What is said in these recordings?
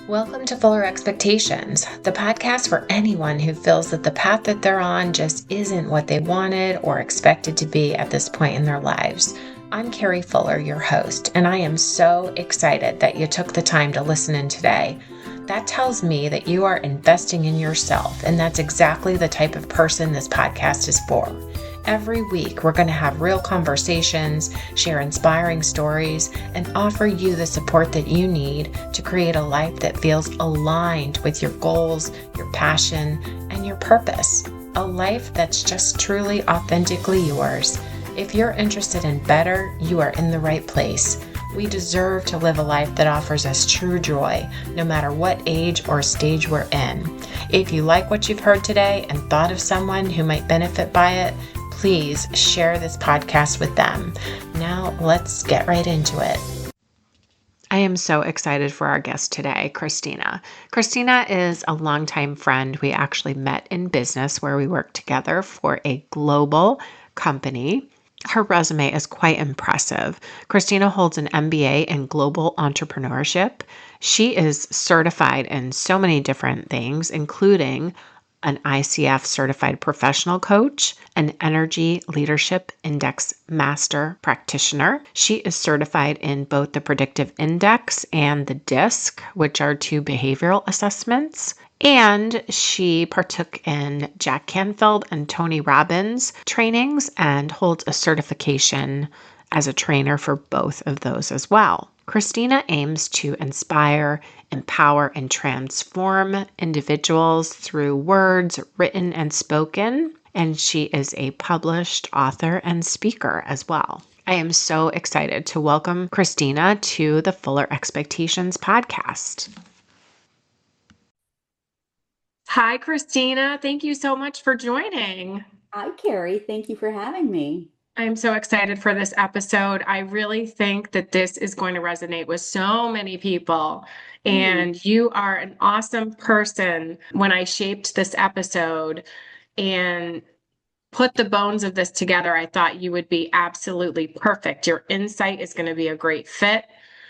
Welcome to Fuller Expectations, the podcast for anyone who feels that the path that they're on just isn't what they wanted or expected to be at this point in their lives. I'm Carrie Fuller, your host, and I am so excited that you took the time to listen in today. That tells me that you are investing in yourself, and that's exactly the type of person this podcast is for. Every week, we're going to have real conversations, share inspiring stories, and offer you the support that you need to create a life that feels aligned with your goals, your passion, and your purpose. A life that's just truly authentically yours. If you're interested in better, you are in the right place. We deserve to live a life that offers us true joy, no matter what age or stage we're in. If you like what you've heard today and thought of someone who might benefit by it, please share this podcast with them. Now, let's get right into it. I am so excited for our guest today, Christina. Christina is a longtime friend. We actually met in business where we worked together for a global company. Her resume is quite impressive. Christina holds an MBA in global entrepreneurship. She is certified in so many different things, including an ICF certified professional coach, an energy leadership index master practitioner. She is certified in both the predictive index and the DISC, which are two behavioral assessments. And she partook in Jack Canfield and Tony Robbins trainings and holds a certification as a trainer for both of those as well. Christina aims to inspire, empower, and transform individuals through words, written and spoken, and she is a published author and speaker as well. I am so excited to welcome Christina to the Fuller Expectations podcast. Hi, Christina. Thank you so much for joining. Hi, Carrie. Thank you for having me. I'm so excited for this episode. I really think that this is going to resonate with so many people. And you are an awesome person. When I shaped this episode and put the bones of this together, I thought you would be absolutely perfect. Your insight is going to be a great fit.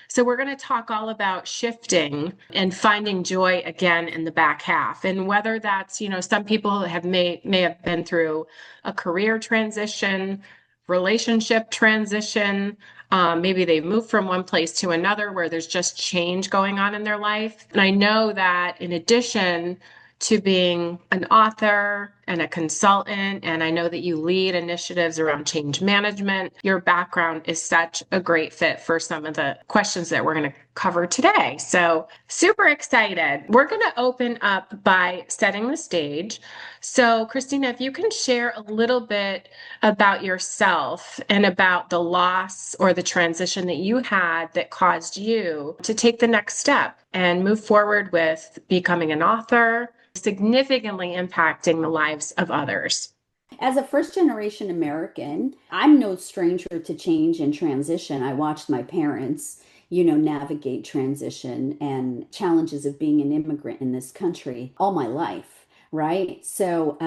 So we're going to talk all about shifting and finding joy again in the back half. And whether that's, some people may have been through a career transition, relationship transition. Maybe they've moved from one place to another where there's just change going on in their life. And I know that in addition to being an author and a consultant, and I know that you lead initiatives around change management, your background is such a great fit for some of the questions that we're going to cover today. So super excited. We're going to open up by setting the stage. So Christina, if you can share a little bit about yourself and about the loss or the transition that you had that caused you to take the next step and move forward with becoming an author, significantly impacting the lives of others. As a first generation American, I'm no stranger to change and transition. I watched my parents, navigate transition and challenges of being an immigrant in this country all my life. Right. So,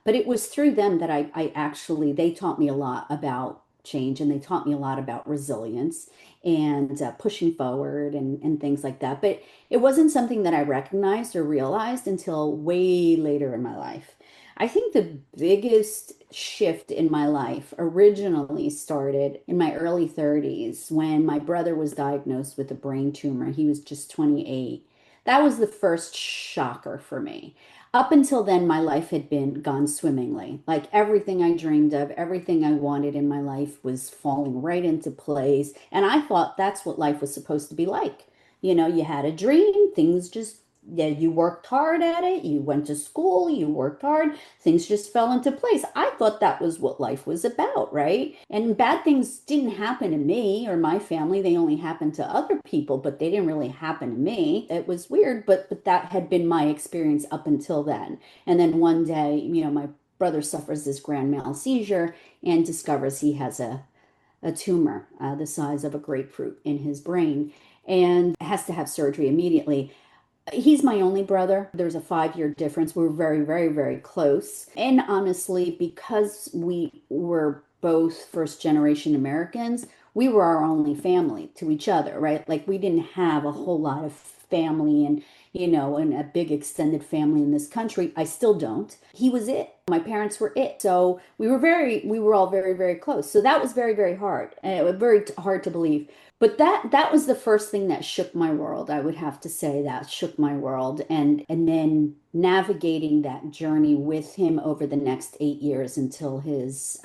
but it was through them that I actually, they taught me a lot about change and they taught me a lot about resilience and pushing forward and things like that. But it wasn't something that I recognized or realized until way later in my life. I think the biggest shift in my life originally started in my early 30s when my brother was diagnosed with a brain tumor. He was just 28. That was the first shocker for me. Up until then, my life had been gone swimmingly. Like everything I dreamed of, everything I wanted in my life was falling right into place. And I thought that's what life was supposed to be like. You had a dream, things just, yeah, you worked hard at it, you went to school, you worked hard, things just fell into place. I thought that was what life was about, right? And bad things didn't happen to me or my family, they only happened to other people, but they didn't really happen to me. It was weird, but that had been my experience up until then. And then one day, my brother suffers this grand mal seizure and discovers he has a tumor the size of a grapefruit in his brain and has to have surgery immediately. He's my only brother. There's a 5-year difference. We're very, very, very close. And honestly, because we were both first generation Americans, we were our only family to each other, right? Like we didn't have a whole lot of family and a big extended family in this country. I still don't. He was it. My parents were it. So we were all very, very close. So that was very, very hard. And it was very hard to believe. But that was the first thing that shook my world. I would have to say that shook my world. And then navigating that journey with him over the next 8 years until his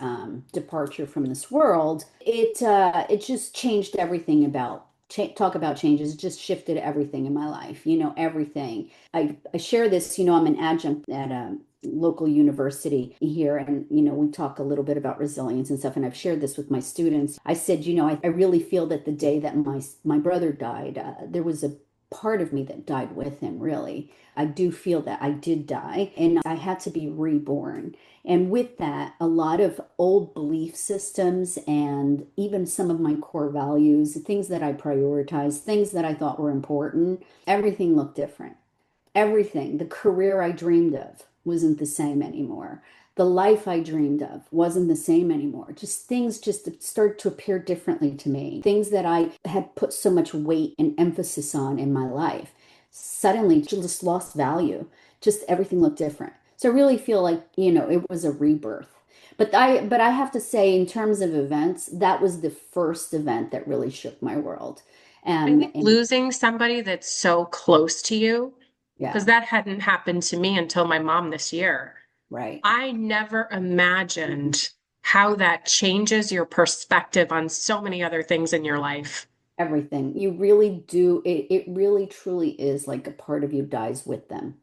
departure from this world, it just changed everything about talk about changes. It just shifted everything in my life, everything. I share this, I'm an adjunct at a local university here, and we talk a little bit about resilience and stuff, and I've shared this with my students. I said, I really feel that the day that my brother died, there was a part of me that died with him, really. I do feel that I did die and I had to be reborn. And with that, a lot of old belief systems and even some of my core values, things that I prioritized, things that I thought were important, everything looked different. Everything, the career I dreamed of wasn't the same anymore. The life I dreamed of wasn't the same anymore. Just things just started to appear differently to me. Things that I had put so much weight and emphasis on in my life suddenly just lost value. Just everything looked different. So I really feel like, it was a rebirth. But I have to say, in terms of events, that was the first event that really shook my world. I think And losing somebody that's so close to you, because yeah, that hadn't happened to me until my mom this year. right. I never imagined how that changes your perspective on so many other things in your life. Everything. You really do. It really truly is like a part of you dies with them.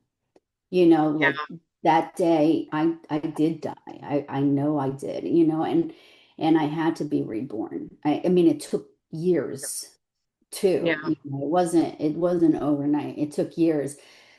Yeah, Like that day I did die. I know I did, and I had to be reborn. I mean, it took years too. yeah, It wasn't overnight. It took years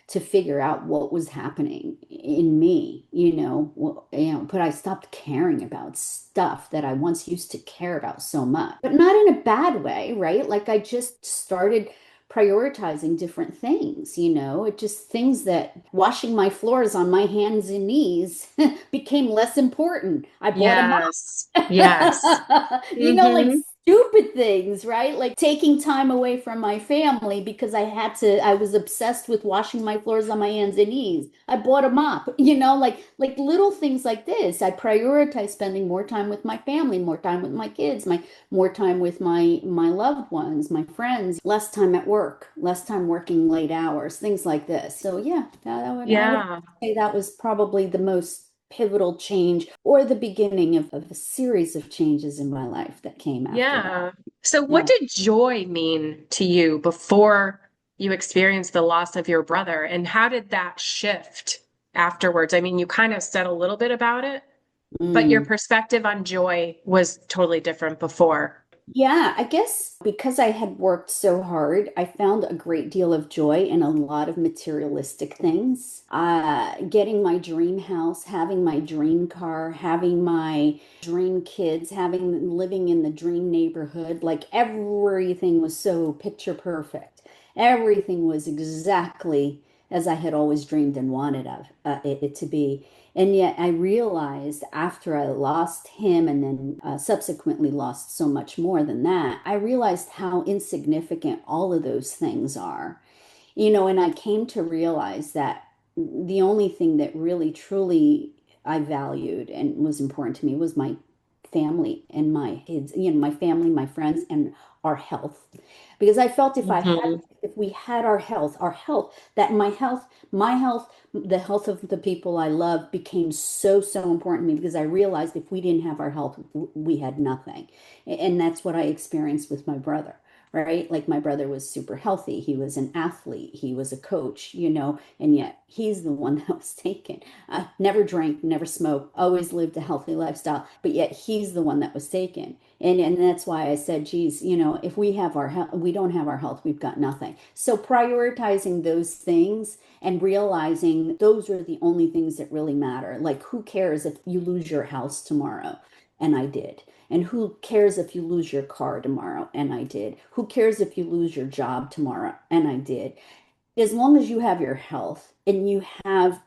to figure out what was happening in me, but I stopped caring about stuff that I once used to care about so much. But not in a bad way, right? Like I just started prioritizing different things, it just things that washing my floors on my hands and knees became less important. I bought a yes, yes. like Hmm. stupid things, right? Like taking time away from my family because I was obsessed with washing my floors on my hands and knees. I bought a mop, like little things like this. I prioritize spending more time with my family, more time with my kids, more time with my loved ones, my friends, less time at work, less time working late hours, things like this. So yeah, I would Yeah, say that was probably the most pivotal change or the beginning of a series of changes in my life that came after that. yeah. So, what Yeah. did joy mean to you before you experienced the loss of your brother? And how did that shift afterwards? I mean, you kind of said a little bit about it, but your Mm. perspective on joy was totally different before. Yeah, I guess because I had worked so hard, I found a great deal of joy in a lot of materialistic things. Getting my dream house, having my dream car, having my dream kids, living in the dream neighborhood, like everything was so picture perfect. Everything was exactly as I had always dreamed and wanted it to be. And yet I realized after I lost him and then subsequently lost so much more than that, I realized how insignificant all of those things are. And I came to realize that the only thing that really truly I valued and was important to me was my family and my kids, my family, my friends, and our health. Because I felt Hmm. if we had our health, that my health, the health of the people I love became so, so important to me because I realized if we didn't have our health, we had nothing. And that's what I experienced with my brother, right? Like my brother was super healthy. He was an athlete. He was a coach, and yet he's the one that was taken. Never drank, never smoked, always lived a healthy lifestyle, but yet he's the one that was taken. And that's why I said, geez, if we have our health, we don't have our health, we've got nothing. So prioritizing those things and realizing those are the only things that really matter. Like, who cares if you lose your house tomorrow? And I did. And who cares if you lose your car tomorrow? And I did. Who cares if you lose your job tomorrow? And I did. As long as you have your health and you have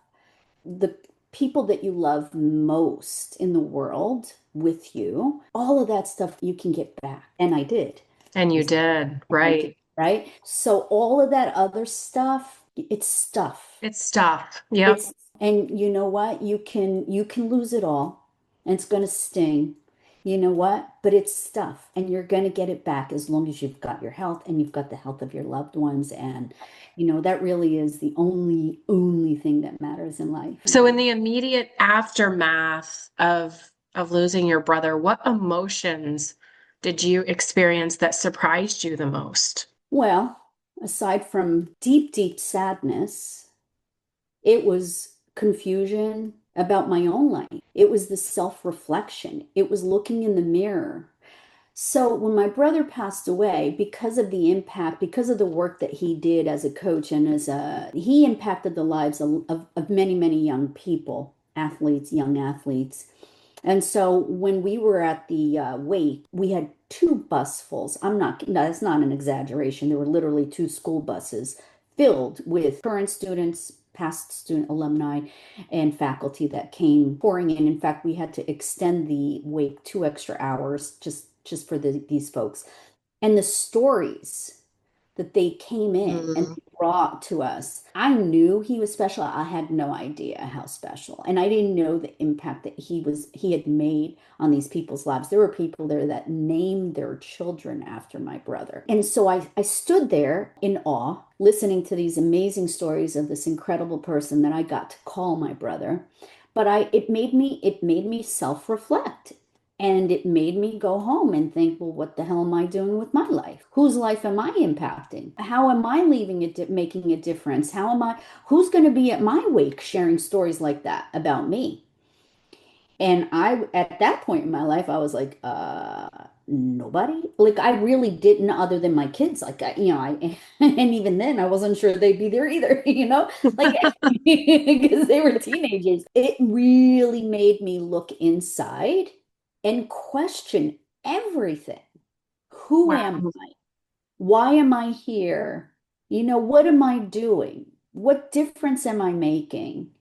the people that you love most in the world with you, all of that stuff you can get back. And I did. And you did, And I did, right? right? So all of that other stuff, it's stuff. It's stuff. Yep. It's, and you know what? You can lose it all and it's going to sting. You know what? But it's stuff and you're going to get it back as long as you've got your health and you've got the health of your loved ones. And, that really is the only thing that matters in life. So in the immediate aftermath of losing your brother, what emotions did you experience that surprised you the most? Well, aside from deep sadness, it was confusion about my own life. It was the self-reflection. It was looking in the mirror. So when my brother passed away, because of the impact, because of the work that he did as a coach and he impacted the lives of many young people, athletes, young athletes. And so when we were at the wake, we had two busfuls. No, that's not an exaggeration. There were literally two school buses filled with current students, past student alumni, and faculty that came pouring in. In fact, we had to extend the wake 2 extra hours just for these folks. And the stories that they came in and Mm. brought to us. I knew he was special. I had no idea how special. And I didn't know the impact that he had made on these people's lives. There were people there that named their children after my brother. And so I stood there in awe, listening to these amazing stories of this incredible person that I got to call my brother. But it made me self-reflect. And it made me go home and think, well, what the hell am I doing with my life? Whose life am I impacting? How am I leaving it, making a difference? Who's going to be at my wake sharing stories like that about me? And at that point in my life, I was like, nobody. Like I really didn't, other than my kids. Like and even then, I wasn't sure they'd be there either. Like because they were teenagers. It really made me look inside and question everything. Who am Wow. I? Why am I here? What am I doing? What difference am I making?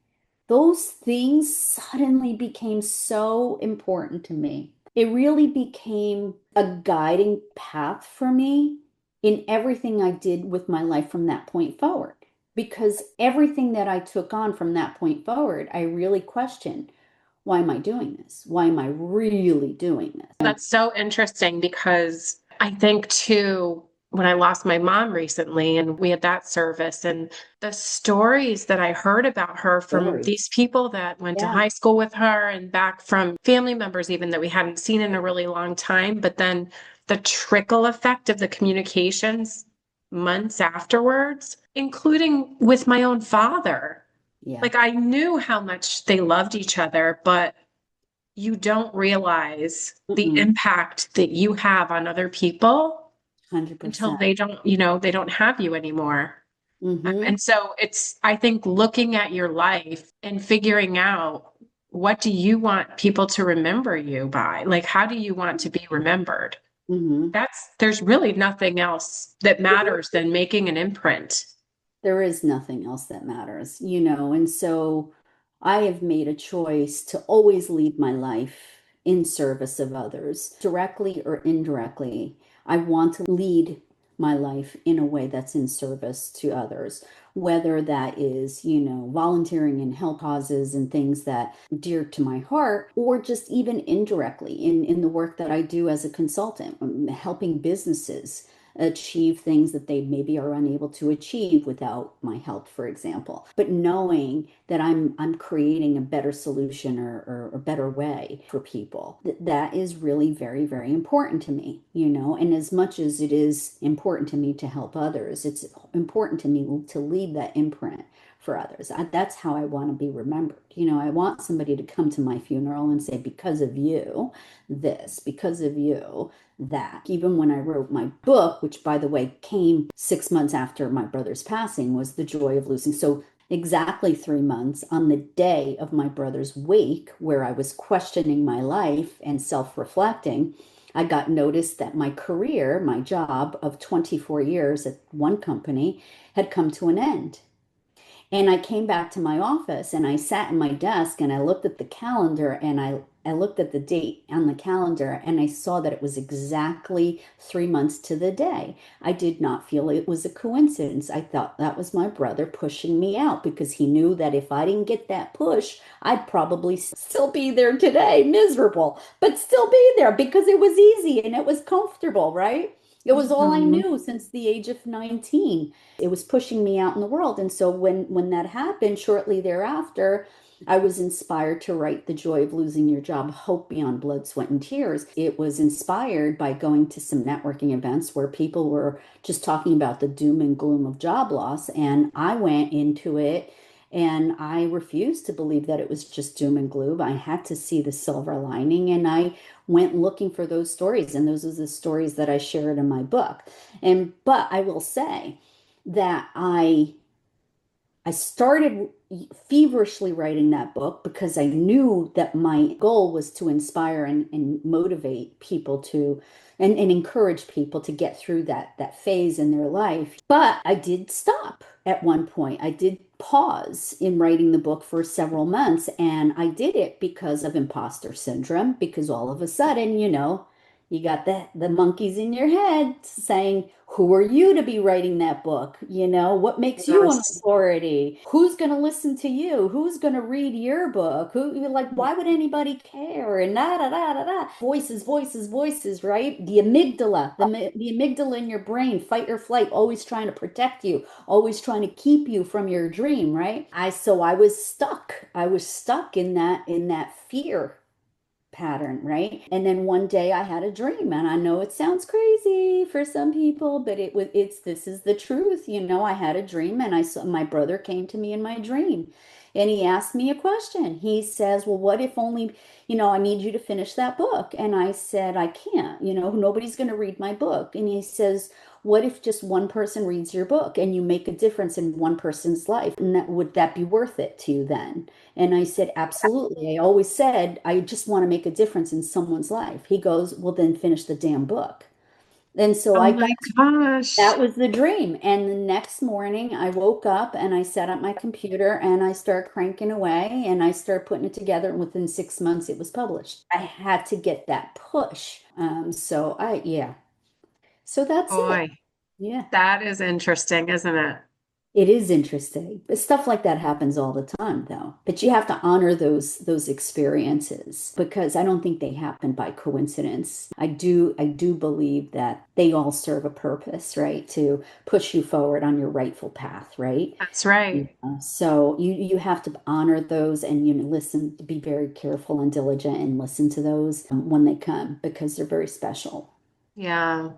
Those things suddenly became so important to me. It really became a guiding path for me in everything I did with my life from that point forward. Because everything that I took on from that point forward, I really questioned, why am I doing this? Why am I really doing this? That's so interesting because I think too, when I lost my mom recently and we had that service and the stories that I heard about her from Stories. these people that went to Yeah. high school with her and back from family members, even that we hadn't seen in a really long time, but then the trickle effect of the communications months afterwards, including with my own father. Yeah. Like I knew how much they loved each other, but you don't realize the Mm-mm. impact that you have on other people until 100%. they don't have you anymore. Mm-hmm. And so it's, I think, looking at your life and figuring out what do you want people to remember you by? Like, how do you want to be remembered? Mm-hmm. There's really nothing else that matters than making an imprint. There is nothing else that matters, and so I have made a choice to always lead my life in service of others, directly or indirectly. I want to lead my life in a way that's in service to others, whether that is, volunteering in health causes and things that are dear to my heart, or just even indirectly in the work that I do as a consultant, helping businesses achieve things that they maybe are unable to achieve without my help, for example. But knowing that I'm creating a better solution or a better way for people, that is really very important to me, and as much as it is important to me to help others, it's important to me to leave that imprint for others. That's how I want to be remembered. I want somebody to come to my funeral and say, because of you, this, because of you, that. Even when I wrote my book, which by the way came 6 months after my brother's passing, was The Joy of Losing. So exactly 3 months on the day of my brother's wake, where I was questioning my life and self-reflecting, I got notice that my career, my job of 24 years at one company had come to an end. And I came back to my office and I sat in my desk and I looked at the calendar and I looked at the date on the calendar and I saw that it was exactly 3 months to the day. I did not feel it was a coincidence. I thought that was my brother pushing me out because he knew that if I didn't get that push, I'd probably still be there today, miserable, but still be there because it was easy and it was comfortable, right? It was all I Mhm. knew since the age of 19. It was pushing me out in the world. And so when that happened shortly thereafter, I was inspired to write The Joy of Losing Your Job, Hope Beyond Blood, Sweat, and Tears. It was inspired by going to some networking events where people were just talking about the doom and gloom of job loss. And I went into it and I refused to believe that it was just doom and gloom. I had to see the silver lining and I went looking for those stories. And those are the stories that I shared in my book. But I will say that I started feverishly writing that book because I knew that my goal was to inspire and motivate people to and encourage people to get through that phase in their life. But I did stop at one point. I did pause in writing the book for several months, and I did it because of imposter syndrome, because all of a sudden, you got the monkeys in your head saying, who are you to be writing that book? What makes you an Yes. authority? Who's going to listen to you? Who's going to read your book? Who, like, why would anybody care? And da da da da da. Voices, voices, voices, right? The amygdala, the amygdala in your brain, fight or flight, always trying to protect you, always trying to keep you from your dream, right? I was stuck. I was stuck in that fear pattern, right? And then one day I had a dream, and I know it sounds crazy for some people, but this is the truth. I had a dream, and I saw my brother came to me in my dream, and he asked me a question. He says, "Well, what if only, I need you to finish that book?" And I said, "I can't. Nobody's going to read my book." And he says, "What if just one person reads your book and you make a difference in one person's life? And would that be worth it to you then?" And I said, absolutely. I always said, I just want to make a difference in someone's life. He goes, well, then finish the damn book. And so Oh I got, my gosh. that was the dream. And the next morning I woke up and I sat at my computer and I started cranking away and I started putting it together. And within 6 months, it was published. I had to get that push. Yeah. So that's it. Boy, Yeah. that is interesting, isn't it? It is interesting. But stuff like that happens all the time, though. But you have to honor those experiences because I don't think they happen by coincidence. I do believe that they all serve a purpose, right? To push you forward on your rightful path, right? That's right. So you have to honor those and listen, be very careful and diligent and listen to those when they come because they're very special. Yeah.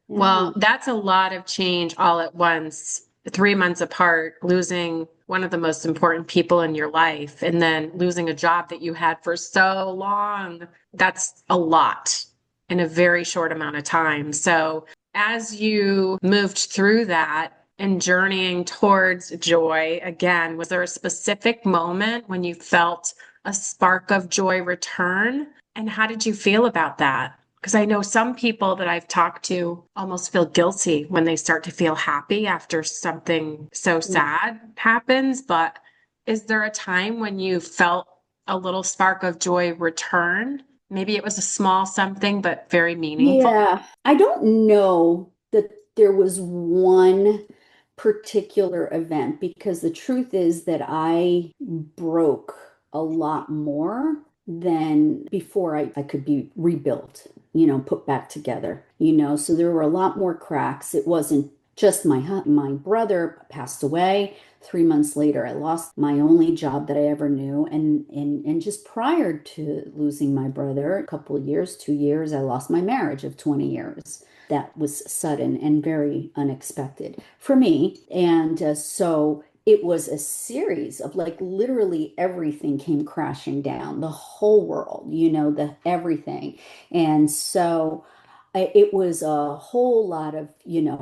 Yeah. Well, that's a lot of change all at once, 3 months apart, losing one of the most important people in your life, and then losing a job that you had for so long. That's a lot in a very short amount of time. So, as you moved through that and journeying towards joy again, was there a specific moment when you felt a spark of joy return? And how did you feel about that? Because I know some people that I've talked to almost feel guilty when they start to feel happy after something so sad happens. But is there a time when you felt a little spark of joy return? Maybe it was a small something, but very meaningful. Yeah, I don't know that there was one particular event because the truth is that I broke a lot more than before I could be rebuilt, put back together, so there were a lot more cracks. It wasn't just my brother passed away. 3 months later, I lost my only job that I ever knew. And just prior to losing my brother, a couple of years, 2 years, I lost my marriage of 20 years. That was sudden and very unexpected for me. And so it was a series of like literally everything came crashing down, the whole world, the everything. And so it was a whole lot of,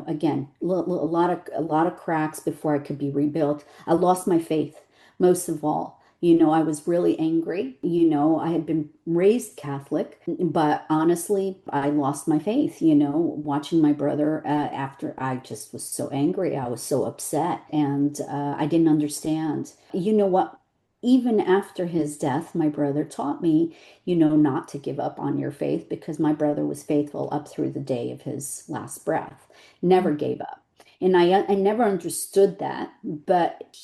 again, a lot of cracks before I could be rebuilt. I lost my faith, most of all. I was really angry. I had been raised Catholic, but honestly, I lost my faith, watching my brother after I just was so angry. I was so upset and I didn't understand. You know what? Even after his death, my brother taught me, not to give up on your faith because my brother was faithful up through the day of his last breath, never gave up. And I never understood that, but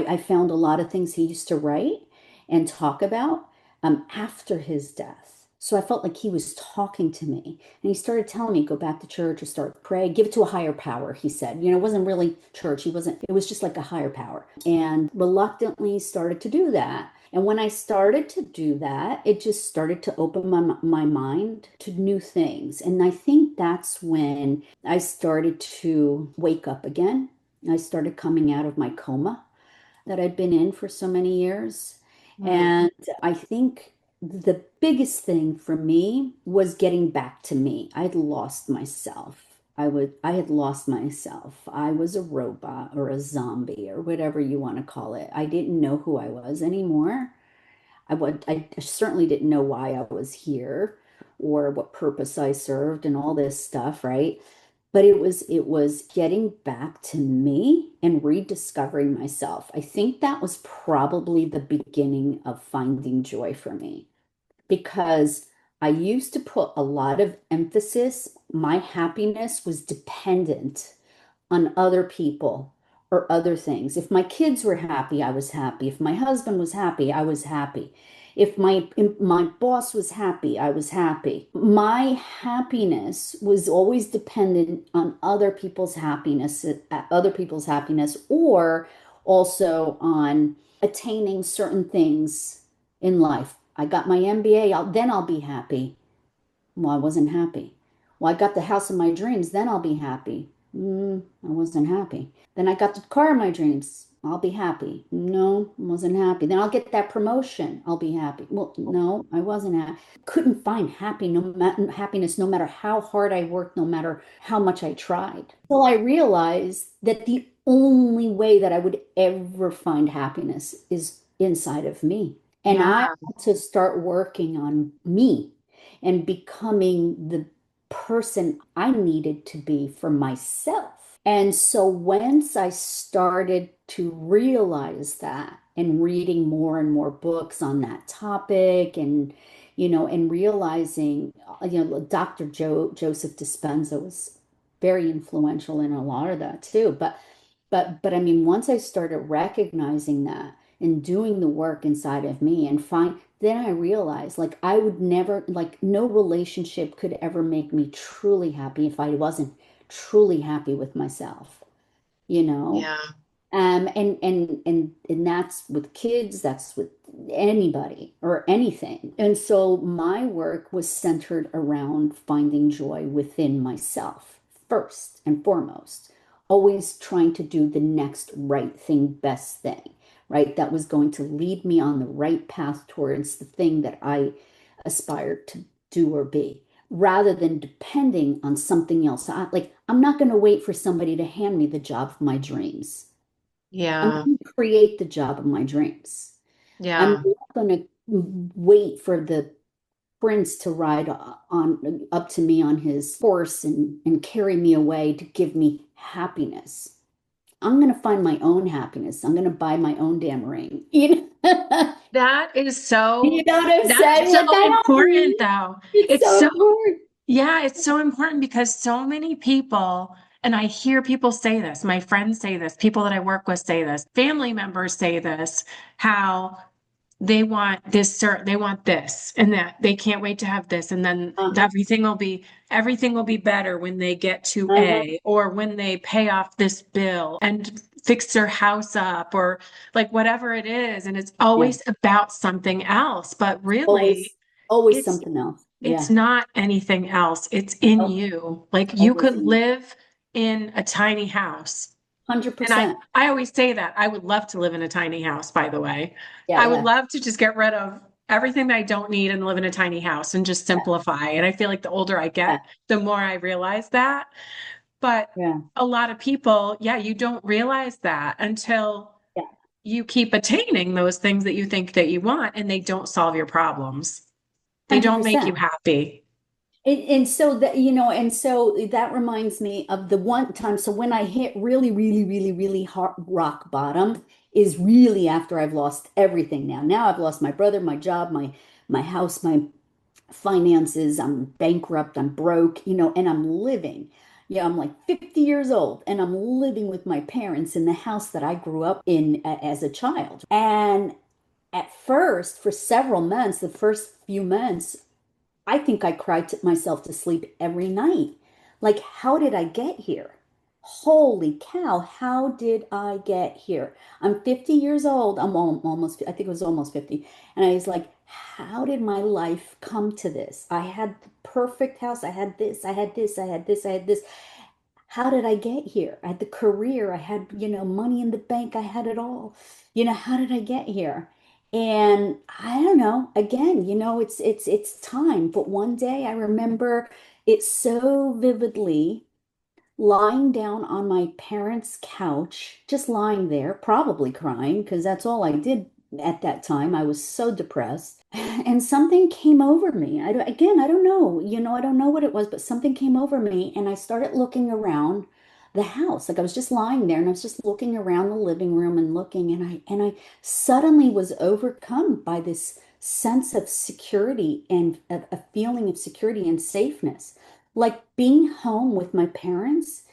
I found a lot of things he used to write and talk about after his death. So I felt like he was talking to me, and he started telling me, go back to church or start pray, give it to a higher power, he said. It wasn't really church. It was just like a higher power. And reluctantly started to do that. And when I started to do that, it just started to open my mind to new things. And I think that's when I started to wake up again. I started coming out of my coma that I'd been in for so many years. Mm. And I think the biggest thing for me was getting back to me. I'd lost myself. I had lost myself. I was a robot or a zombie or whatever you want to call it. I didn't know who I was anymore. I certainly didn't know why I was here or what purpose I served and all this stuff, right? But it was getting back to me and rediscovering myself. I think that was probably the beginning of finding joy for me because I used to put a lot of emphasis, my happiness was dependent on other people or other things. If my kids were happy, I was happy. If my husband was happy, I was happy. If my boss was happy, I was happy. My happiness was always dependent on other people's happiness, or also on attaining certain things in life. I got my MBA, then I'll be happy. Well, I wasn't happy. Well, I got the house of my dreams, then I'll be happy. I wasn't happy. Then I got the car of my dreams. I'll be happy. No, I wasn't happy. Then I'll get that promotion. I'll be happy. Well, no, I wasn't happy. Couldn't find happiness no matter how hard I worked, no matter how much I tried. So I realized that the only way that I would ever find happiness is inside of me. And I Yeah. had to start working on me and becoming the person I needed to be for myself. And so once I started to realize that and reading more and more books on that topic and realizing, Dr. Joseph Dispenza was very influential in a lot of that too. But I mean, once I started recognizing that and doing the work inside of me then I realized like I would never, like no relationship could ever make me truly happy if I wasn't truly happy with myself, you know? Yeah. And that's with kids, that's with anybody or anything. And so my work was centered around finding joy within myself first and foremost, always trying to do the next right thing, best thing, right? That was going to lead me on the right path towards the thing that I aspired to do or be, rather than depending on something else. I'm not going to wait for somebody to hand me the job of my dreams. I'm Yeah. going to create the job of my dreams. I'm Yeah. not going to wait for the prince to ride on up to me on his horse and carry me away to give me happiness. I'm going to find my own happiness. I'm going to buy my own damn ring. That is You so, know what I'm that's saying? so Like, I don't important need, though. it's It's so so, important. yeah, it's so important because so many people, and I hear people say this, my friends say this, people that I work with say this, family members say this, how they want this, they want this and that. They can't wait to have this. And then Uh-huh, everything will be better when they get to uh-huh. A or when they pay off this bill and fix their house up or like whatever it is. And it's Yeah. always about something else. But really, Always, always it's something else. it's Yeah. not anything else. It's in Oh, you. Like you always could in live in a tiny house. And I 100%. I always say that I would love to live in a tiny house, by the way. Yeah, I would yeah, love to just get rid of everything that I don't need and live in a tiny house and just yeah, simplify. And I feel like the older I yeah, get, the more I realize that. But yeah. a lot of people, yeah, you don't realize that until you keep attaining those things that you think that you want, and they don't solve your problems. They don't make you 100%. happy. And so that, and so that reminds me of the one time. So when I hit really, really, really, really hard rock bottom is really after I've lost everything now. Now I've lost my brother, my job, my house, my finances. I'm bankrupt, I'm broke, and I'm living. Yeah, I'm like 50 years old and I'm living with my parents in the house that I grew up in as a child. And at first, for several months, the first few months, I think I cried to myself to sleep every night. Like, how did I get here? Holy cow, how did I get here? I'm 50 years old. Almost, I think it was almost 50. And I was like, how did my life come to this? I had the perfect house. I had this, I had this, I had this, I had this. How did I get here? I had the career, I had, money in the bank, I had it all. How did I get here? And I don't know. Again, it's time. But one day I remember it so vividly, lying down on my parents' couch, just lying there, probably crying, because that's all I did at that time. I was so depressed. And something came over me. Again, I don't know, I don't know what it was, but something came over me and I started looking around the house. Like I was just lying there and I was just looking around the living room and looking and I suddenly was overcome by this sense of security and a feeling of security and safeness. Like being home with my parents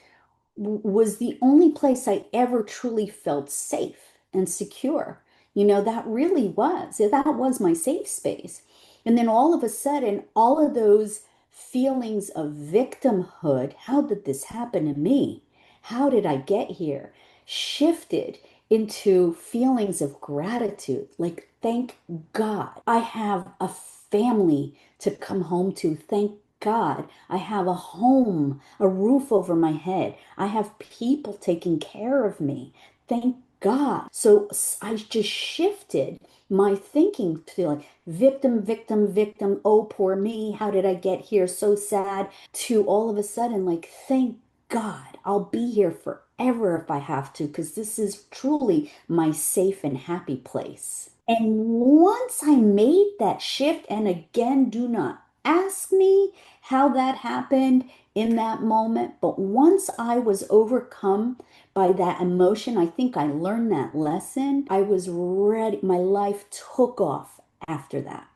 was the only place I ever truly felt safe and secure. That really that was my safe space. And then all of a sudden, all of those feelings of victimhood, how did this happen to me? How did I get here? Shifted into feelings of gratitude. Like, thank God I have a family to come home to. Thank God I have a home, a roof over my head. I have people taking care of me. Thank God. So I just shifted my thinking to like victim, victim, victim. Oh, poor me. How did I get here? So sad. To all of a sudden, like, thank God I'll be here forever if I have to, because this is truly my safe and happy place. And once I made that shift, and again, do not ask me how that happened in that moment, but once I was overcome by that emotion, I think I learned that lesson. I was ready. My life took off after that.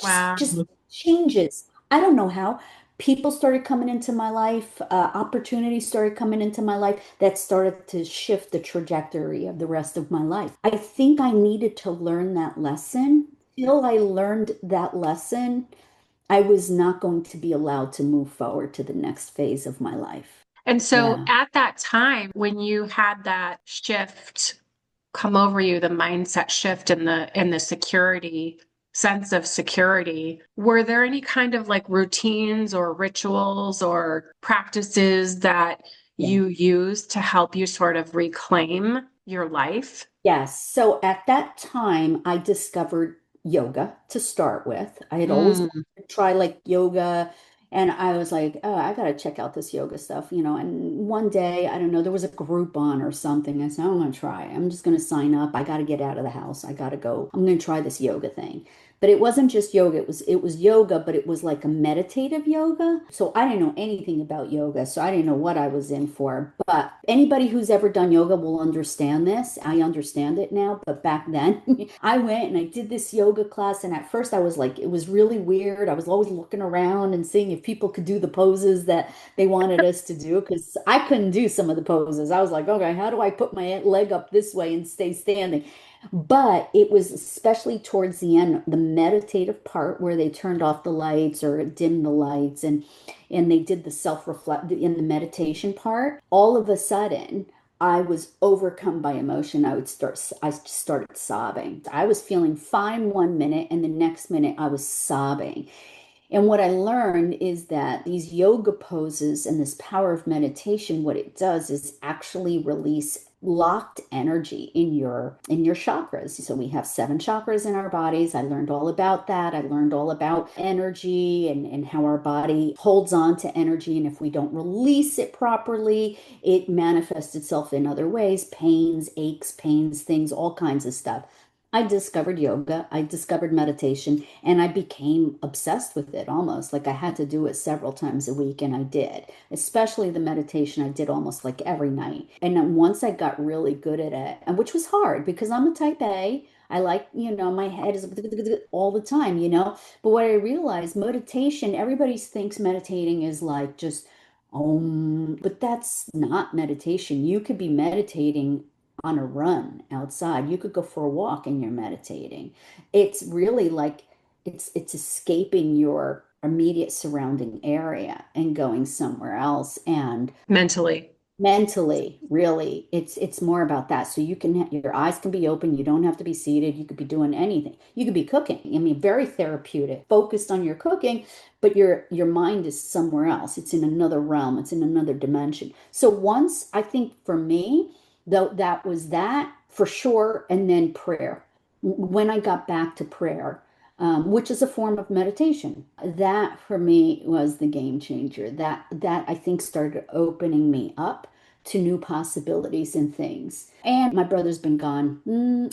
Wow. Just changes. I don't know how. People started coming into my life, opportunities started coming into my life that started to shift the trajectory of the rest of my life. I think I needed to learn that lesson. Till I learned that lesson, I was not going to be allowed to move forward to the next phase of my life. And so Yeah. at that time, when you had that shift come over you, the mindset shift and the security, sense of security, were there any kind of like routines or rituals or practices that Yeah. you used to help you sort of reclaim your life? Yes. So at that time, I discovered yoga to start with. I had always Mm. wanted to try like yoga, and I was like, oh, I gotta check out this yoga stuff, And one day, I don't know, there was a group on or something. I said, I'm gonna try. I'm just gonna sign up. I gotta get out of the house. I gotta go. I'm gonna try this yoga thing. But it wasn't just yoga. It was yoga, but it was like a meditative yoga. So I didn't know anything about yoga, so I didn't know what I was in for. But anybody who's ever done yoga will understand this. I understand it now, but back then I went and I did this yoga class, and at first I was like, it was really weird. I was always looking around and seeing if people could do the poses that they wanted us to do because I couldn't do some of the poses. I was like, okay, how do I put my leg up this way and stay standing? But it was especially towards the end, the meditative part where they turned off the lights or dimmed the lights and they did the self-reflect in the meditation part. All of a sudden, I was overcome by emotion. I started sobbing. I was feeling fine one minute and the next minute I was sobbing. And what I learned is that these yoga poses and this power of meditation, what it does is actually release locked energy in your chakras. So we have seven chakras in our bodies. I learned all about that. I learned all about energy and how our body holds on to energy. And if we don't release it properly, it manifests itself in other ways, pains, aches, pains, things, all kinds of stuff. I discovered yoga, I discovered meditation, and I became obsessed with it almost. Like I had to do it several times a week, and I did. Especially the meditation, I did almost like every night. And then once I got really good at it, and which was hard because I'm a type A. I like, my head is all the time. But what I realized, meditation, everybody thinks meditating is like just, but that's not meditation. You could be meditating on a run outside. You could go for a walk and you're meditating. It's really like it's escaping your immediate surrounding area and going somewhere else. And Mentally. mentally, really, it's more about that. So your eyes can be open. You don't have to be seated. You could be doing anything. You could be cooking. I mean, very therapeutic, focused on your cooking, but your mind is somewhere else. It's in another realm. It's in another dimension. So once, I think for me, though, that was that for sure, and then prayer. When I got back to prayer, which is a form of meditation. That for me was the game changer. That I think started opening me up to new possibilities and things. And my brother's been gone.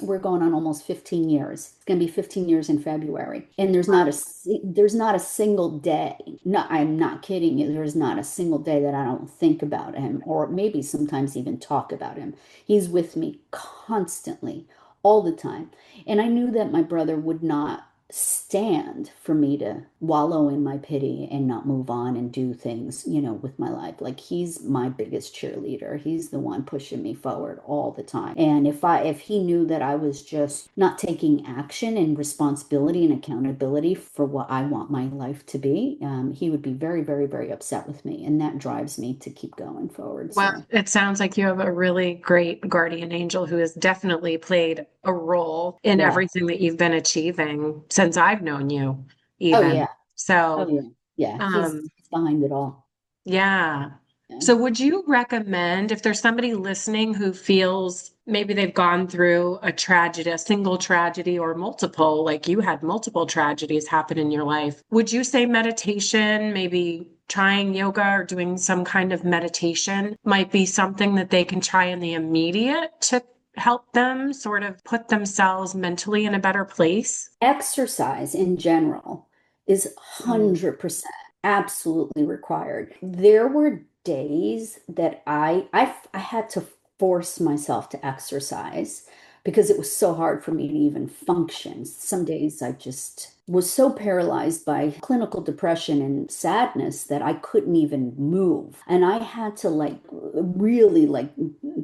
We're going on almost 15 years. It's going to be 15 years in February. And there's not a single day. No, I'm not kidding you. There's not a single day that I don't think about him or maybe sometimes even talk about him. He's with me constantly, all the time. And I knew that my brother would not stand for me to wallow in my pity and not move on and do things, with my life. Like he's my biggest cheerleader. He's the one pushing me forward all the time. And if he knew that I was just not taking action and responsibility and accountability for what I want my life to be, he would be very, very, very upset with me. And that drives me to keep going forward. Well, So it sounds like you have a really great guardian angel who has definitely played a role in yeah. everything that you've been achieving since I've known you, Oh even. yeah. Oh So, yeah. Yeah. He's um, behind it all. yeah. Yeah. So would you recommend if there's somebody listening who feels maybe they've gone through a tragedy, a single tragedy or multiple, like you had multiple tragedies happen in your life, would you say meditation, maybe trying yoga or doing some kind of meditation might be something that they can try in the immediate to help them sort of put themselves mentally in a better place? Exercise in general is Mm. 100% absolutely required. There were days that I had to force myself to exercise because it was so hard for me to even function. Some days I just was so paralyzed by clinical depression and sadness that I couldn't even move. And I had to like really like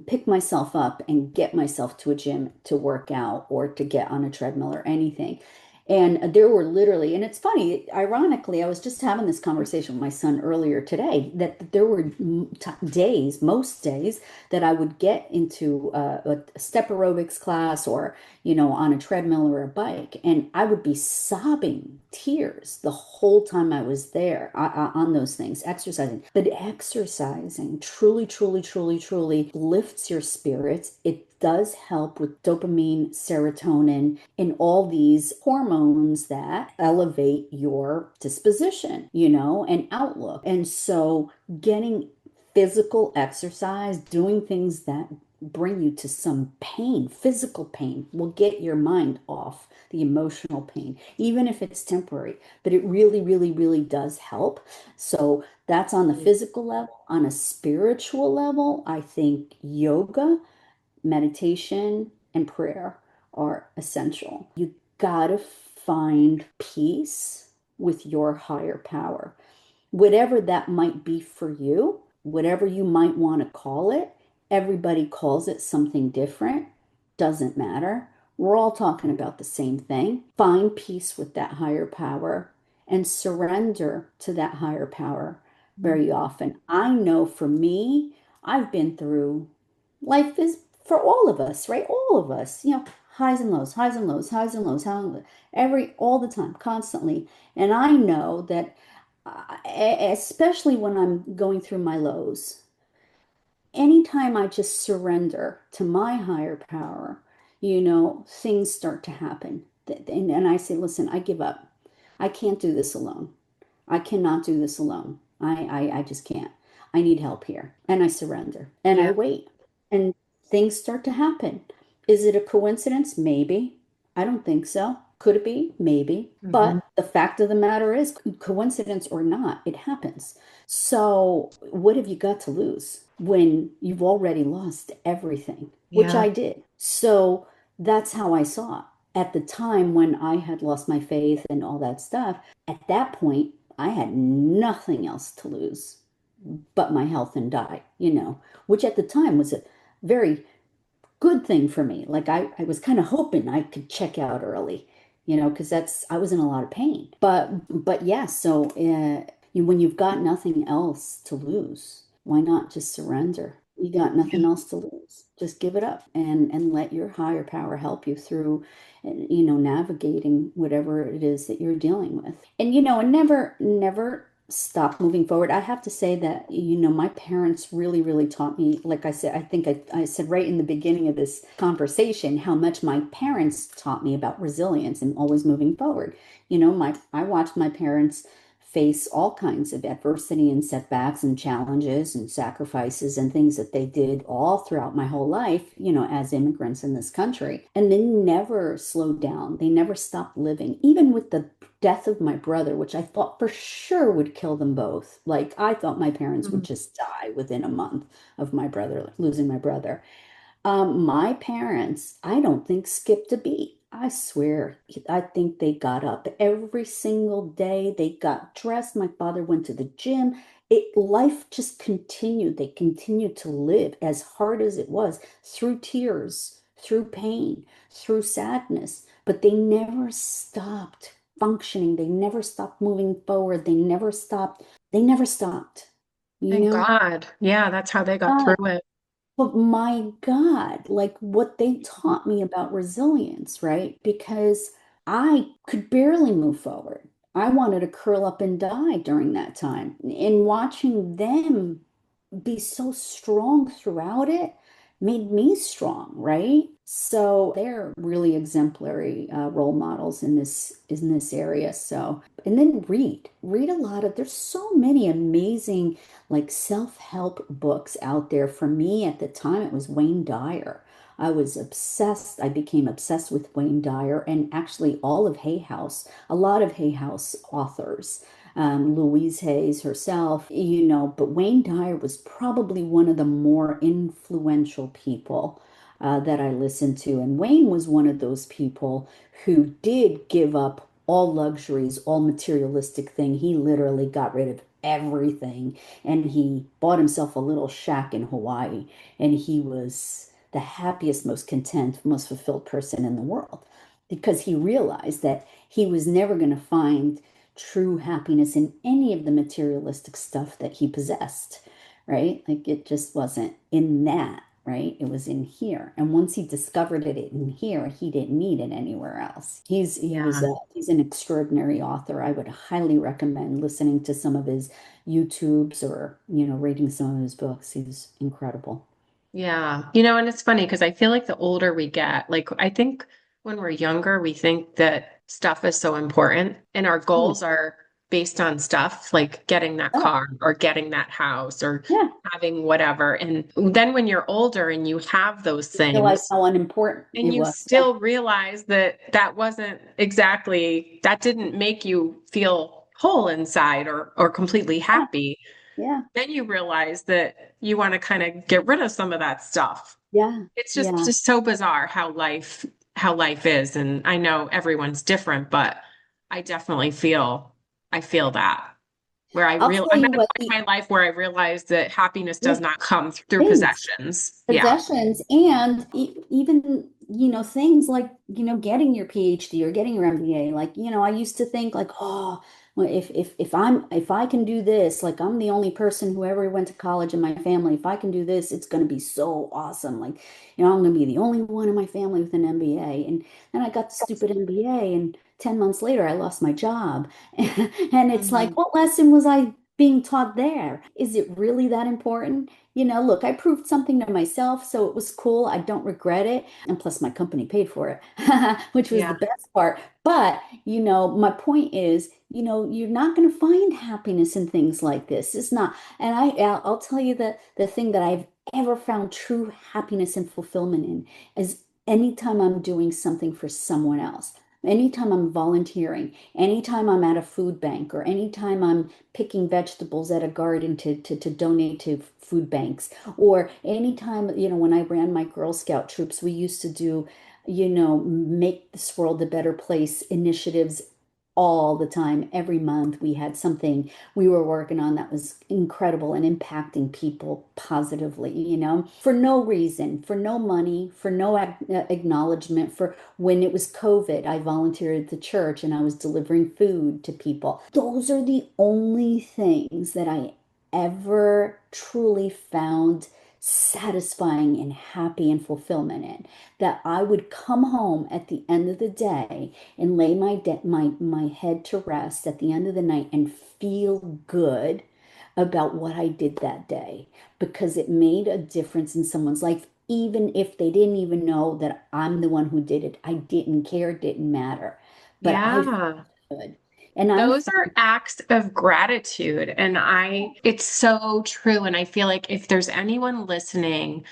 pick myself up and get myself to a gym to work out or to get on a treadmill or anything. And there were literally, and it's funny, ironically, I was just having this conversation with my son earlier today that there were days, most days, that I would get into a step aerobics class or, on a treadmill or a bike, and I would be sobbing tears the whole time I was there on those things, exercising. But exercising truly, truly, truly, truly lifts your spirits. It does help with dopamine, serotonin, and all these hormones that elevate your disposition, and outlook. And so getting physical exercise, doing things that bring you to some pain, physical pain, will get your mind off the emotional pain, even if it's temporary. But it really, really, really does help. So that's on the physical level. On a spiritual level, I think yoga, meditation, and prayer are essential. You gotta find peace with your higher power, whatever that might be for you, whatever you might want to call it. Everybody calls it something different. Doesn't matter. We're all talking about the same thing. Find peace with that higher power and surrender to that higher power very often. I know for me, I've been through, life is for all of us, right? All of us, highs and lows, highs and lows, highs and lows, highs and lows, all the time, constantly. And I know that especially when I'm going through my lows, anytime I just surrender to my higher power, things start to happen. And I say, listen, I give up. I can't do this alone. I cannot do this alone. I just can't. I need help here. And I surrender and I Yeah. wait. And things start to happen. Is it a coincidence? Maybe. I don't think so. Could it be? Maybe. Hmm. But the fact of the matter is, coincidence or not, it happens. So, what have you got to lose when you've already lost everything, which Yeah. I did? So, that's how I saw it. At the time when I had lost my faith and all that stuff, at that point, I had nothing else to lose but my health and die, which at the time was a very good thing for me. Like I was kind of hoping I could check out early, because I was in a lot of pain. But yeah, so when you've got nothing else to lose, why not just surrender? You got Yeah. nothing else to lose. Just give it up and let your higher power help you through, navigating whatever it is that you're dealing with. And never stop moving forward. I have to say that, my parents really, really taught me, like I said, I think I said right in the beginning of this conversation, how much my parents taught me about resilience and always moving forward. I watched my parents face all kinds of adversity and setbacks and challenges and sacrifices and things that they did all throughout my whole life, as immigrants in this country. And they never slowed down. They never stopped living, even with the death of my brother, which I thought for sure would kill them both. Like I thought my parents would Mhm. just die within a month of my brother losing my brother. My parents, I don't think skipped a beat. I swear, I think they got up every single day. They got dressed. My father went to the gym. Life just continued. They continued to live as hard as it was, through tears, through pain, through sadness, but they never stopped functioning. They never stopped moving forward. They never stopped. They never stopped. You Thank know? God. Yeah, that's how they got through it. But my God, like what they taught me about resilience, right? Because I could barely move forward. I wanted to curl up and die during that time. And watching them be so strong throughout it made me strong, right? So they're really exemplary role models in this area. So, and then read a lot of. There's so many amazing like self-help books out there. For me at the time, it was Wayne Dyer. I was obsessed. I became obsessed with Wayne Dyer and actually all of Hay House, a lot of Hay House authors, Louise Hayes herself, but Wayne Dyer was probably one of the more influential people that I listened to. And Wayne was one of those people who did give up all luxuries, all materialistic thing. He literally got rid of everything and he bought himself a little shack in Hawaii. And he was the happiest, most content, most fulfilled person in the world because he realized that he was never going to find true happiness in any of the materialistic stuff that he possessed, right? Like it just wasn't in that, right? It was in here. And once he discovered it in here, he didn't need it anywhere else. Yeah. He's an extraordinary author. I would highly recommend listening to some of his YouTubes or, reading some of his books. He's incredible. Yeah. And it's funny because I feel like the older we get, like I think when we're younger, we think that stuff is so important and our Oh, goals are based on stuff like getting that oh, car or getting that house or yeah. having whatever. And then when you're older and you have those You realize things how unimportant it and you was. Yeah. still realize that that wasn't exactly, that didn't make you feel whole inside or completely Yeah. happy, Yeah. then you realize that you want to kind of get rid of some of that stuff. Yeah. It's just Yeah. just so bizarre how life is, and I know everyone's different, but I definitely feel that where I'll tell I'm you at a what, point in my life where I realize that happiness yeah, does not come through things. possessions. Yeah. Possessions and even things like getting your PhD or getting your MBA. Like I used to think like, oh, well, if I can do this, like I'm the only person who ever went to college in my family, if I can do this, it's going to be so awesome. Like I'm going to be the only one in my family with an MBA. And then I got the stupid MBA and 10 months later I lost my job. And it's like, Mhm. what lesson was I being taught there. Is it really that important? Look, I proved something to myself, so it was cool. I don't regret it. And plus, my company paid for it, which was the Yeah. best part. But, my point is, you're not going to find happiness in things like this. It's not. And I'll tell you the thing that I've ever found true happiness and fulfillment in is anytime I'm doing something for someone else. Anytime I'm volunteering, anytime I'm at a food bank, or anytime I'm picking vegetables at a garden to donate to food banks, or anytime, when I ran my Girl Scout troops, we used to do, make this world a better place initiatives all the time. Every month we had something we were working on that was incredible and impacting people positively, for no reason, for no money, for no acknowledgement. For when it was COVID, I volunteered at the church and I was delivering food to people. Those are the only things that I ever truly found satisfying and happy and fulfillment in. That I would come home at the end of the day and lay my head to rest at the end of the night and feel good about what I did that day, because it made a difference in someone's life, even if they didn't even know that I'm the one who did it. I didn't care, it didn't matter. But I felt Yeah. good. And I Those found, are acts of gratitude. And it's so true. And I feel like if there's anyone listening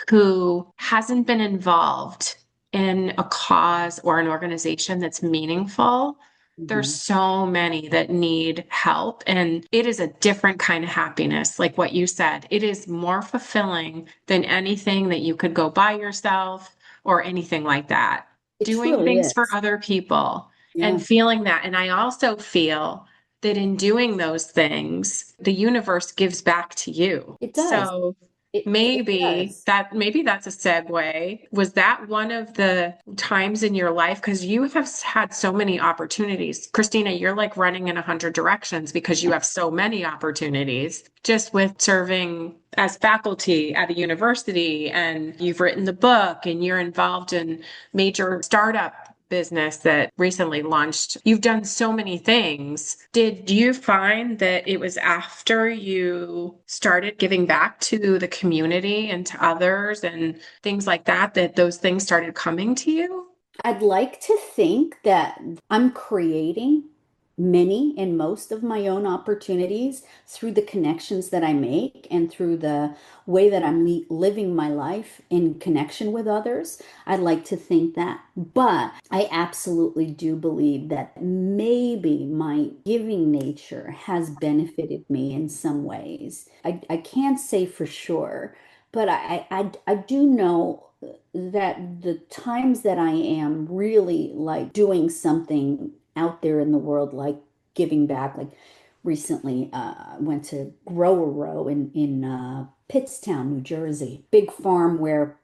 who hasn't been involved in a cause or an organization that's meaningful, there's Mhm. so many that need help. And it is a different kind of happiness. Like what you said, it is more fulfilling than anything that you could go buy yourself or anything like that. It Doing truly things for is. other people and Yeah, feeling that. And I also feel that in doing those things, the universe gives back to you. it does. So It does. maybe that's a segue. Was that one of the times in your life? Because you have had so many opportunities. Christina, you're like running in 100 directions because you have so many opportunities just with serving as faculty at a university, and you've written the book and you're involved in major startup business that recently launched. You've done so many things. Did you find that it was after you started giving back to the community and to others and things like that, that those things started coming to you? I'd like to think that I'm creating many and most of my own opportunities through the connections that I make and through the way that I'm living my life in connection with others. I'd like to think that. But I absolutely do believe that maybe my giving nature has benefited me in some ways. I can't say for sure, but I do know that the times that I am really like doing something out there in the world, like giving back, like recently I went to Grow a Row in Pittstown, New Jersey, big farm where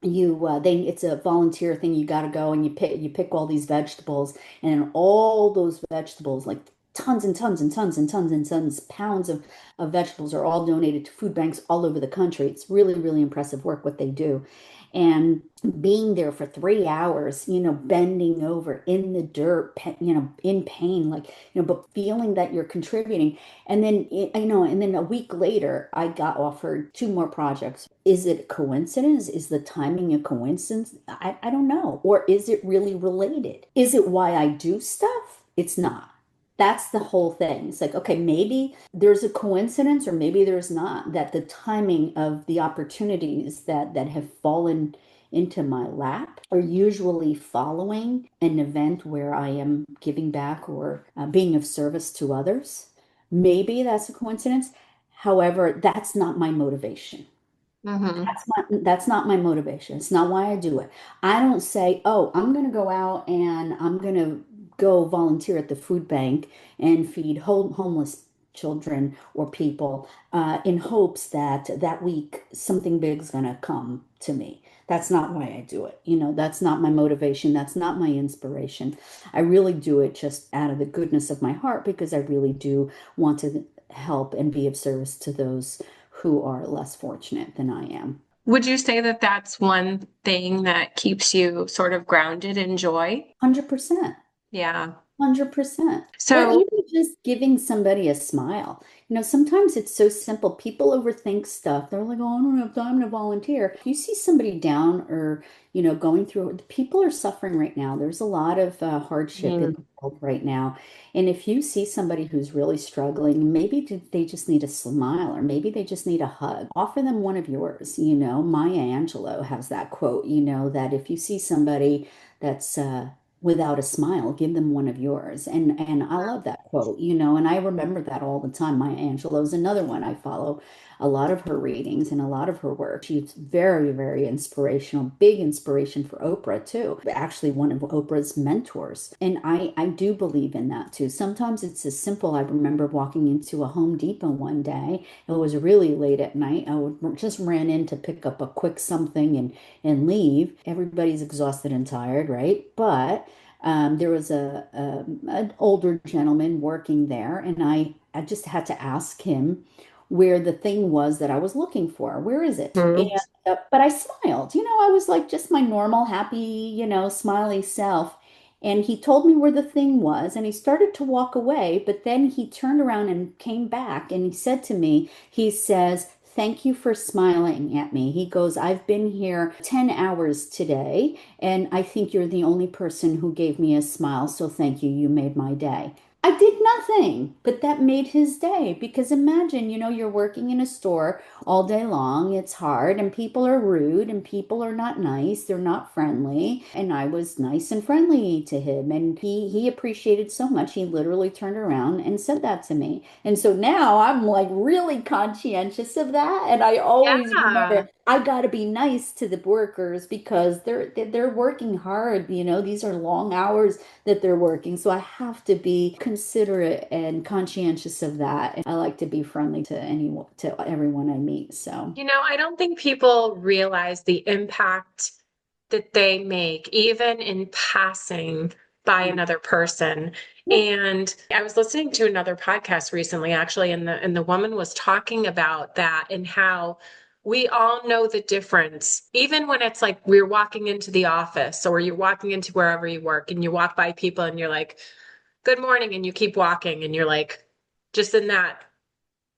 it's a volunteer thing. You got to go and you pick all these vegetables, and all those vegetables, like tons and tons and tons and tons and tons, pounds of vegetables, are all donated to food banks all over the country. It's really, really impressive work what they do. And being there for 3 hours, bending over in the dirt, in pain, like, but feeling that you're contributing. And then, and then a week later, I got offered two more projects. Is it a coincidence? Is the timing a coincidence? I don't know. Or is it really related? Is it why I do stuff? It's not. That's the whole thing. It's like, okay, maybe there's a coincidence or maybe there's not, that the timing of the opportunities that have fallen into my lap are usually following an event where I am giving back or being of service to others. Maybe that's a coincidence. However, that's not my motivation. Mm-hmm. That's not my motivation. It's not why I do it. I don't say, "Oh, I'm going to go out and I'm going to go volunteer at the food bank and feed homeless children or people in hopes that that week something big is going to come to me." That's not why I do it. That's not my motivation. That's not my inspiration. I really do it just out of the goodness of my heart because I really do want to help and be of service to those who are less fortunate than I am. Would you say that that's one thing that keeps you sort of grounded in joy? 100%. Yeah. 100%. Or So, even just giving somebody a smile. Sometimes it's so simple. People overthink stuff. They're like, oh, I don't have time to volunteer. If you see somebody down or, going through, people are suffering right now. There's a lot of hardship in Mm. the world right now. And if you see somebody who's really struggling, maybe they just need a smile or maybe they just need a hug. Offer them one of yours. Maya Angelou has that quote, that if you see somebody that's without a smile, give them one of yours. And I love that quote, and I remember that all the time. Maya Angelou is another one I follow a lot of her readings and a lot of her work. She's very, very inspirational, big inspiration for Oprah too. Actually, one of Oprah's mentors. And I do believe in that too. Sometimes it's as simple. I remember walking into a Home Depot one day. It was really late at night. Just ran in to pick up a quick something and leave. Everybody's exhausted and tired, right? But there was an older gentleman working there, and I just had to ask him where the thing was that I was looking for. Where is it? And Mm. but I smiled. I was like just my normal, happy, smiley self. And he told me where the thing was, and he started to walk away, but then he turned around and came back, and he said to me, he says, "Thank you for smiling at me." He goes, "I've been here 10 hours today, and I think you're the only person who gave me a smile, so thank you. You made my day." I did nothing, but that made his day because imagine, you're working in a store all day long. It's hard and people are rude and people are not nice. They're not friendly. And I was nice and friendly to him and he appreciated so much. He literally turned around and said that to me. And so now I'm like really conscientious of that. And I always Yeah. remember I got to be nice to the workers because they're working hard. These are long hours that they're working. So I have to be considerate and conscientious of that. And I like to be friendly to everyone I meet. So I don't think people realize the impact that they make, even in passing by yeah. another person. Yep. And I was listening to another podcast recently, actually, and the woman was talking about that and how we all know the difference. Even when it's like we're walking into the office or you're walking into wherever you work and you walk by people and you're like, good morning, and you keep walking and you're like, just in that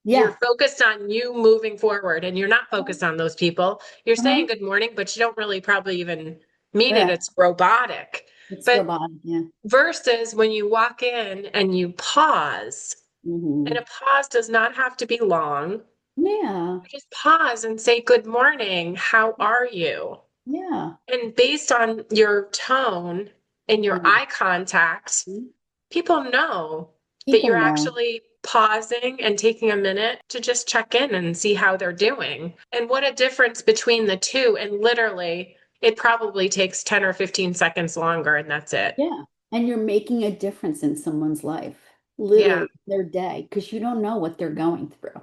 you're Yeah. focused on you moving forward and you're not focused on those people. You're saying Uh-huh. good morning, but you don't really probably even mean it. Yeah. It's robotic. It's But robotic. Yeah. versus when you walk in and you pause, and Hmm. a pause does not have to be long. Yeah. Just pause and say, good morning. How are you? Yeah. And based on your tone and your Mhm. eye contact, people know that People you're know. actually pausing and taking a minute to just check in and see how they're doing. And what a difference between the two. And literally, it probably takes 10 or 15 seconds longer, and that's it. Yeah. And you're making a difference in someone's life, Yeah, literally their day, because you don't know what they're going through,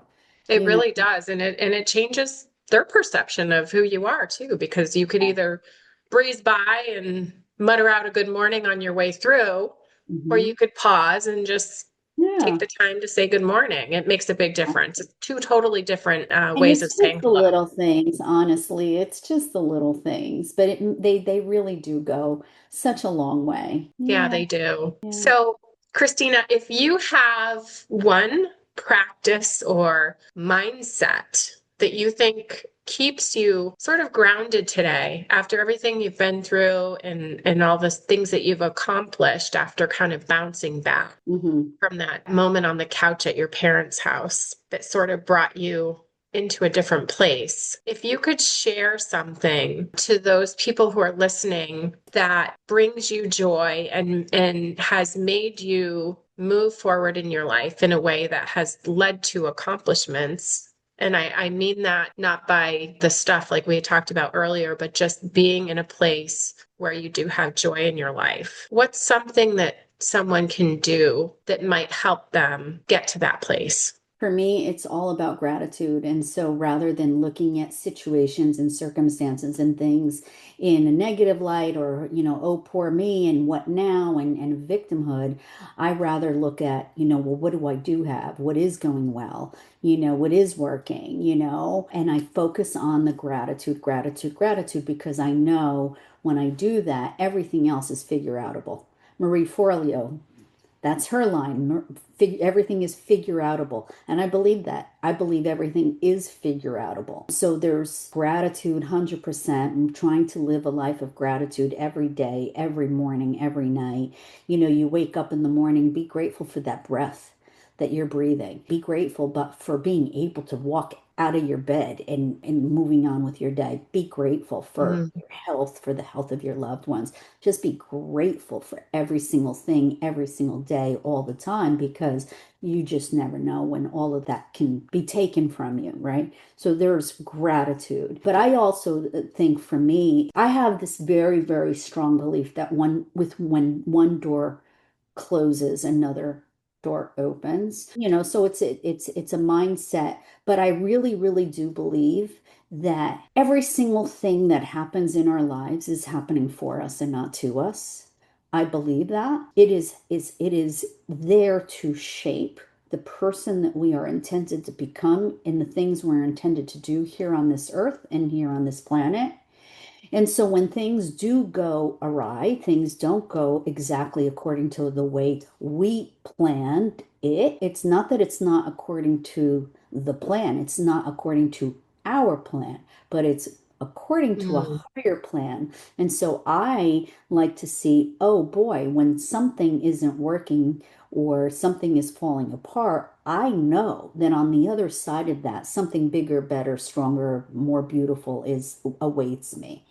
it you know. really does. And it changes their perception of who you are too, because you could either breeze by and mutter out a good morning on your way through, or you Hmm. could pause and just take Yeah. the time to say good morning. It makes a big difference. It's two totally different And ways it's of just saying the hello. little things, honestly. It's just the little things, but they really do go such a long way. Yeah, Yeah. they do. Yeah. So, Christina, if you have one practice or mindset that you think keeps you sort of grounded today after everything you've been through and all the things that you've accomplished after kind of bouncing back Hmm. from that moment on the couch at your parents' house that sort of brought you into a different place. If you could share something to those people who are listening that brings you joy and has made you move forward in your life in a way that has led to accomplishments. And I mean that not by the stuff like we had talked about earlier, but just being in a place where you do have joy in your life. What's something that someone can do that might help them get to that place? For me, it's all about gratitude. And so rather than looking at situations and circumstances and things in a negative light or, oh, poor me and what now and victimhood, I rather look at, well, what do I do have? What is going well? What is working, and I focus on the gratitude, gratitude, gratitude, because I know when I do that, everything else is figure outable. Marie Forleo That's her line. Everything is figure outable. And I believe that. I believe everything is figure outable. So there's gratitude 100%. I'm trying to live a life of gratitude every day, every morning, every night. You wake up in the morning, be grateful for that breath that you're breathing. Be grateful but for being able to walk out of your bed and moving on with your day. Be grateful for Mm. your health, for the health of your loved ones. Just be grateful for every single thing, every single day, all the time, because you just never know when all of that can be taken from you, right? So there's gratitude. But I also think for me, I have this very, very strong belief that when one door closes, another door opens. So it's a mindset, but I really, really do believe that every single thing that happens in our lives is happening for us and not to us. I believe that it is there to shape the person that we are intended to become and the things we're intended to do here on this earth and here on this planet. And so when things do go awry, things don't go exactly according to the way we planned it. It's not that it's not according to the plan, it's not according to our plan, but it's according to a Mm. higher plan. And so I like to see, oh boy, when something isn't working or something is falling apart, I know that on the other side of that, something bigger, better, stronger, more beautiful is awaits me.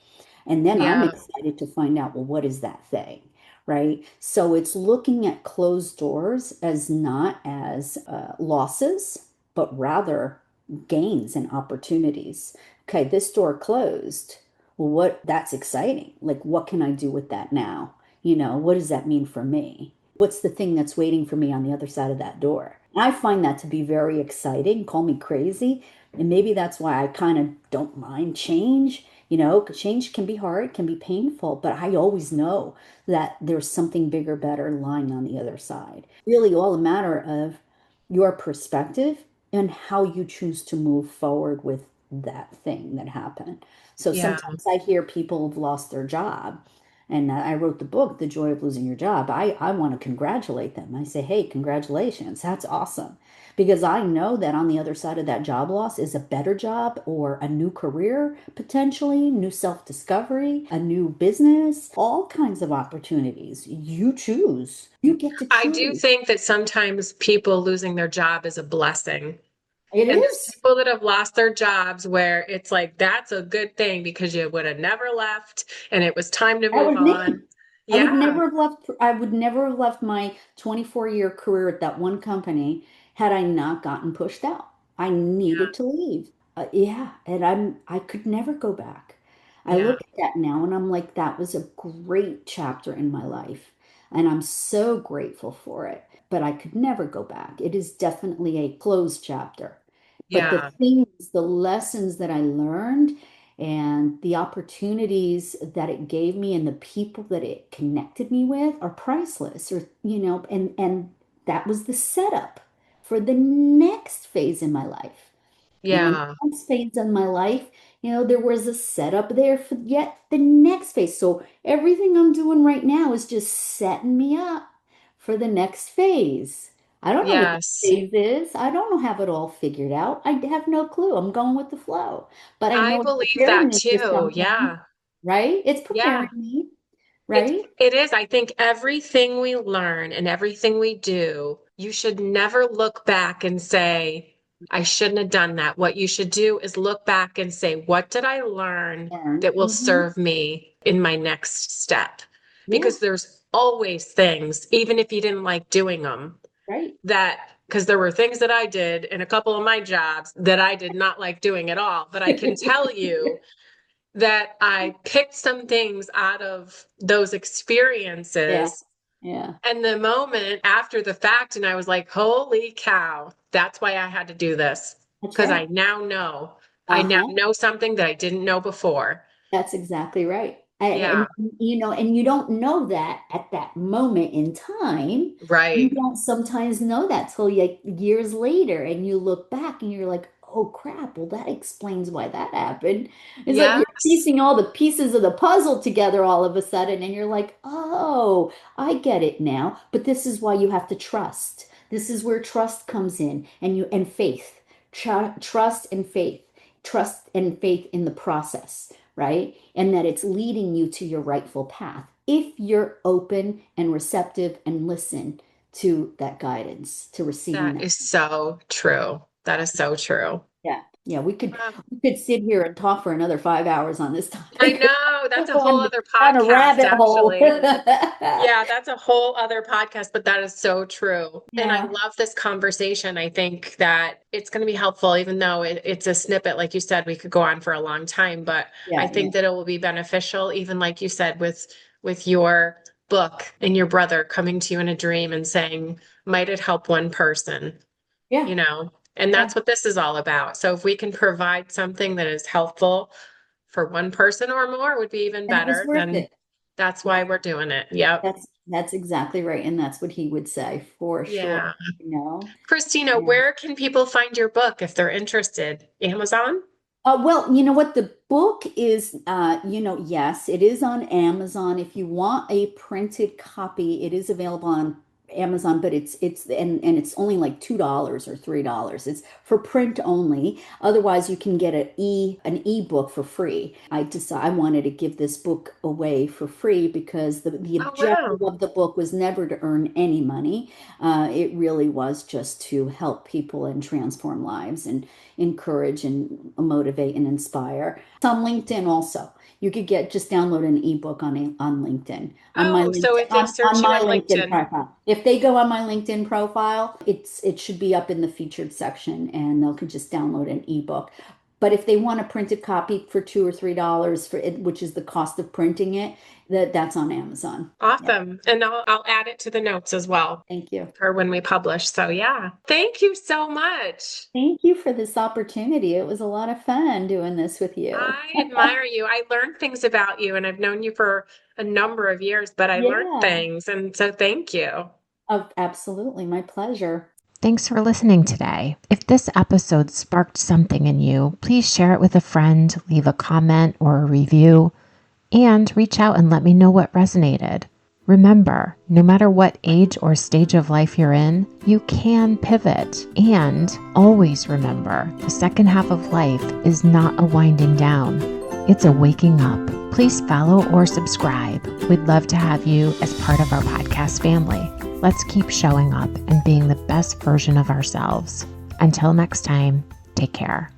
And then I'm Yeah. excited to find out, well, what is that thing? Right. So it's looking at closed doors as not as losses, but rather gains and opportunities. Okay, this door closed. Well, that's exciting. Like, what can I do with that now? What does that mean for me? What's the thing that's waiting for me on the other side of that door? I find that to be very exciting. Call me crazy. And maybe that's why I kind of don't mind change. 'Cause change can be hard, can be painful, but I always know that there's something bigger, better lying on the other side. Really, all a matter of your perspective and how you choose to move forward with that thing that happened. So Yeah. sometimes I hear people have lost their job. And I wrote the book, The Joy of Losing Your Job. I want to congratulate them. I say, hey, congratulations. That's awesome. Because I know that on the other side of that job loss is a better job or a new career, potentially, new self-discovery, a new business, all kinds of opportunities. You choose. You get to I do choose. think that sometimes people losing their job is a blessing. It And there's is. people that have lost their jobs where it's like, that's a good thing because you would have never left and it was time to That move was me. on. I Yeah. would never have left my 24-year career at that one company had I not gotten pushed out. I needed to leave. Yeah, and I could never go back. I Yeah. look at that now and I'm like, that was a great chapter in my life. And I'm so grateful for it. But I could never go back. It is definitely a closed chapter. But the Yeah. things, the lessons that I learned and the opportunities that it gave me and the people that it connected me with are priceless, or and that was the setup for the next phase in my life. And the Yeah. next phase in my life, there was a setup there for yet the next phase. So everything I'm doing right now is just setting me up for the next phase. I don't know what the Yes. phase is. I don't have it all figured out. I have no clue. I'm going with the flow. But I I know it's believe preparing that me for too. something, Yeah. right? It's Yeah. preparing me, It right? it is. I think everything we learn and everything we do, you should never look back and say, I shouldn't have done that. What you should do is look back and say, what did I learn Learn. that will Hmm. serve me in my next step? Yeah, Because there's always things, even if you didn't like doing them, right. that because there were things that I did in a couple of my jobs that I did not like doing at all. But I can tell you that I picked some things out of those Yeah, experiences. yeah. And the moment after the fact, and I was like, holy cow, that's why I had to do this. That's Because I right. now know. I now Uh-huh. know something that I didn't know before. That's exactly right. Yeah, And you don't know that at that moment in time. You right. don't sometimes know that till like years later, and you look back and you're like, oh crap, well, that explains why that happened. It's like you're Yes. piecing all the pieces of the puzzle together all of a sudden, and you're like, oh, I get it now. But this is why you have to trust. This is where trust comes in, and faith. Trust and faith. Trust and faith in the process, right? And that it's leading you to your rightful path. If you're open and receptive and listen to that guidance, to receiving That that. is so true. That is so true. Yeah. Yeah, Wow. we could sit here and talk for another 5 hours on this I topic. know. That's a whole Going other down a podcast, rabbit hole. actually. Yeah, that's a whole other podcast, but that is so true. And I Yeah. love this conversation. I think that it's going to be helpful, even though it's a snippet. Like you said, we could go on for a long time, but I Yeah, yeah. think that it will be beneficial, even like you said, with your book and your brother coming to you in a dream and saying, might it help one person, Yeah. you know? And Yeah. that's what this is all about. So if we can provide something that is helpful for one person or more, would be even And it was better, worth then it. that's why we're doing it. Yep. That's exactly right. And that's what he would say for Yeah. sure. You know? Christina, Yeah. where can people find your book if they're interested? Amazon? Well, you know what? The book is, yes, it is on Amazon. If you want a printed copy, it is available on Amazon, but and it's only like $2 or $3. It's for print only. Otherwise, you can get an ebook for free. I wanted to give this book away for free because the Oh, wow. objective of the book was never to earn any money. It really was just to help people and transform lives and encourage and motivate and inspire. It's on LinkedIn also. You could just download an ebook on LinkedIn, on my Oh, so LinkedIn, if they search on you my on LinkedIn LinkedIn. profile. If they go on my LinkedIn profile, it should be up in the featured section, and they could just download an ebook. But if they want a printed copy for $2 or $3 for it, which is the cost of printing it, that's on Amazon. Yeah. Awesome. And I'll add it to the notes as well Thank you. for when we publish. So yeah. Thank you so much. Thank you for this opportunity. It was a lot of fun doing this with you. I admire you. I learned things about you, and I've known you for a number of years, but I learned Yeah. things. And so thank you. Oh, absolutely. My pleasure. Thanks for listening today. If this episode sparked something in you, please share it with a friend, leave a comment or a review, and reach out and let me know what resonated. Remember, no matter what age or stage of life you're in, you can pivot. And always remember, the second half of life is not a winding down. It's a waking up. Please follow or subscribe. We'd love to have you as part of our podcast family. Let's keep showing up and being the best version of ourselves. Until next time, take care.